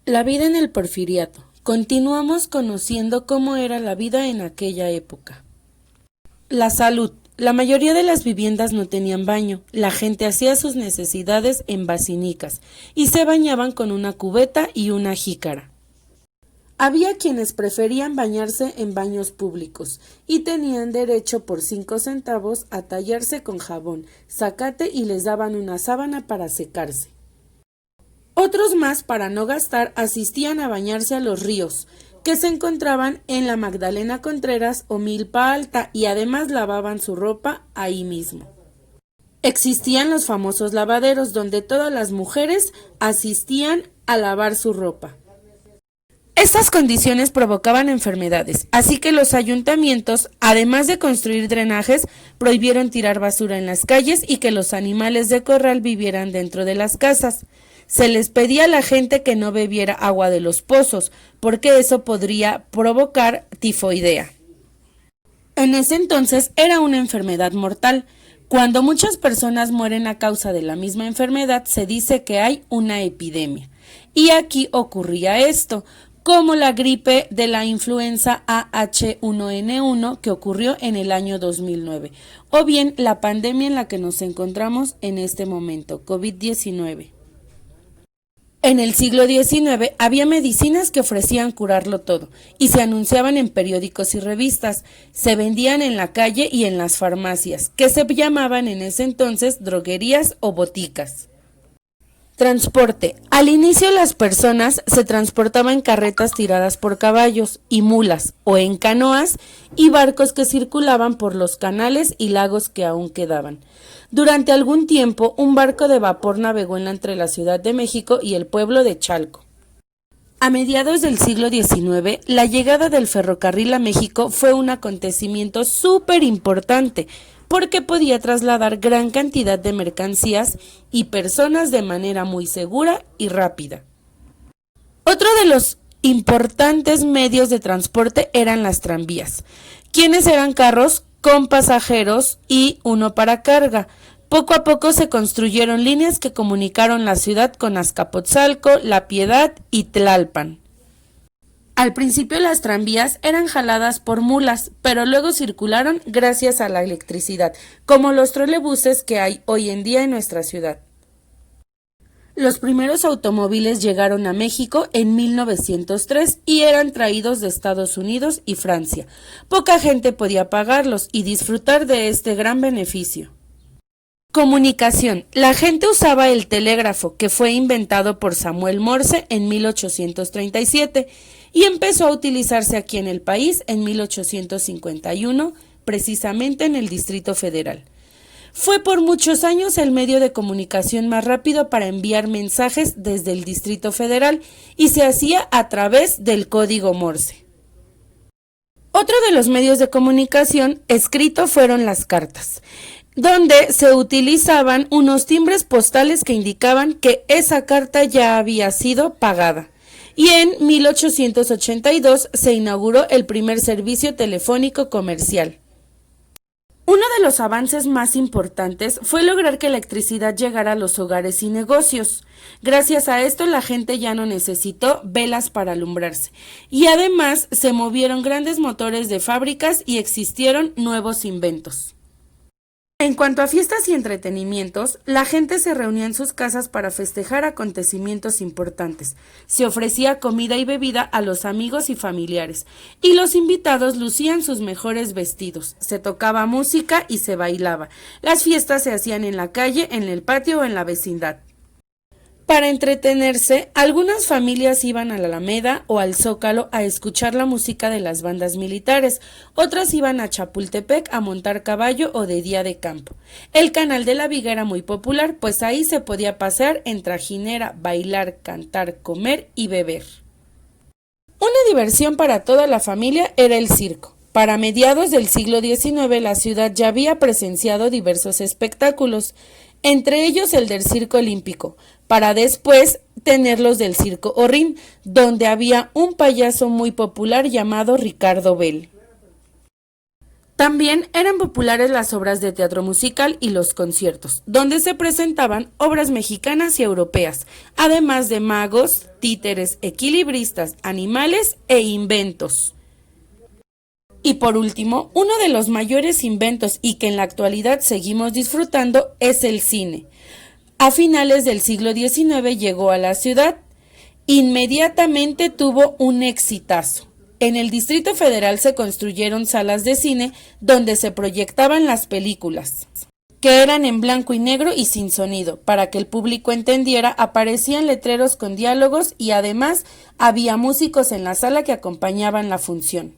La vida en el Porfiriato. Continuamos conociendo cómo era la vida en aquella época. La salud. La mayoría de las viviendas no tenían baño. La gente hacía sus necesidades en basinicas y se bañaban con una cubeta y una jícara. Había quienes preferían bañarse en baños públicos y tenían derecho por 5 centavos a tallarse con jabón, zacate y les daban una sábana para secarse. Otros más, para no gastar, asistían a bañarse a los ríos, que se encontraban en la Magdalena Contreras o Milpa Alta, y además lavaban su ropa ahí mismo. Existían los famosos lavaderos, donde todas las mujeres asistían a lavar su ropa. Estas condiciones provocaban enfermedades, así que los ayuntamientos, además de construir drenajes, prohibieron tirar basura en las calles y que los animales de corral vivieran dentro de las casas. Se les pedía a la gente que no bebiera agua de los pozos, porque eso podría provocar tifoidea. En ese entonces era una enfermedad mortal. Cuando muchas personas mueren a causa de la misma enfermedad, se dice que hay una epidemia. Y aquí ocurría esto, como la gripe de la influenza AH1N1 que ocurrió en el año 2009, o bien la pandemia en la que nos encontramos en este momento, COVID-19. En el siglo XIX había medicinas que ofrecían curarlo todo y se anunciaban en periódicos y revistas, se vendían en la calle y en las farmacias, que se llamaban en ese entonces droguerías o boticas. Transporte. Al inicio las personas se transportaban en carretas tiradas por caballos y mulas o en canoas y barcos que circulaban por los canales y lagos que aún quedaban. Durante algún tiempo un barco de vapor navegó entre la Ciudad de México y el pueblo de Chalco. A mediados del siglo XIX, la llegada del ferrocarril a México fue un acontecimiento súper importante, porque podía trasladar gran cantidad de mercancías y personas de manera muy segura y rápida. Otro de los importantes medios de transporte eran las tranvías, quienes eran carros con pasajeros y uno para carga. Poco a poco se construyeron líneas que comunicaron la ciudad con Azcapotzalco, La Piedad y Tlalpan. Al principio las tranvías eran jaladas por mulas, pero luego circularon gracias a la electricidad, como los trolebuses que hay hoy en día en nuestra ciudad. Los primeros automóviles llegaron a México en 1903 y eran traídos de Estados Unidos y Francia. Poca gente podía pagarlos y disfrutar de este gran beneficio. Comunicación. La gente usaba el telégrafo, que fue inventado por Samuel Morse en 1837 y empezó a utilizarse aquí en el país en 1851, precisamente en el Distrito Federal. Fue por muchos años el medio de comunicación más rápido para enviar mensajes desde el Distrito Federal y se hacía a través del código Morse. Otro de los medios de comunicación escrito fueron las cartas, donde se utilizaban unos timbres postales que indicaban que esa carta ya había sido pagada. Y en 1882 se inauguró el primer servicio telefónico comercial. Uno de los avances más importantes fue lograr que la electricidad llegara a los hogares y negocios. Gracias a esto la gente ya no necesitó velas para alumbrarse y además se movieron grandes motores de fábricas y existieron nuevos inventos. En cuanto a fiestas y entretenimientos, la gente se reunía en sus casas para festejar acontecimientos importantes. Se ofrecía comida y bebida a los amigos y familiares, y los invitados lucían sus mejores vestidos. Se tocaba música y se bailaba. Las fiestas se hacían en la calle, en el patio o en la vecindad. Para entretenerse, algunas familias iban a la Alameda o al Zócalo a escuchar la música de las bandas militares, otras iban a Chapultepec a montar caballo o de día de campo. El Canal de la Viga era muy popular, pues ahí se podía pasear en trajinera, bailar, cantar, comer y beber. Una diversión para toda la familia era el circo. Para mediados del siglo XIX la ciudad ya había presenciado diversos espectáculos, entre ellos el del Circo Olímpico, para después tener los del Circo Horrín, donde había un payaso muy popular llamado Ricardo Bell. También eran populares las obras de teatro musical y los conciertos, donde se presentaban obras mexicanas y europeas, además de magos, títeres, equilibristas, animales e inventos. Y por último, uno de los mayores inventos y que en la actualidad seguimos disfrutando es el cine. A finales del siglo XIX llegó a la ciudad. Inmediatamente tuvo un exitazo. En el Distrito Federal se construyeron salas de cine donde se proyectaban las películas, que eran en blanco y negro y sin sonido. Para que el público entendiera, aparecían letreros con diálogos y además había músicos en la sala que acompañaban la función.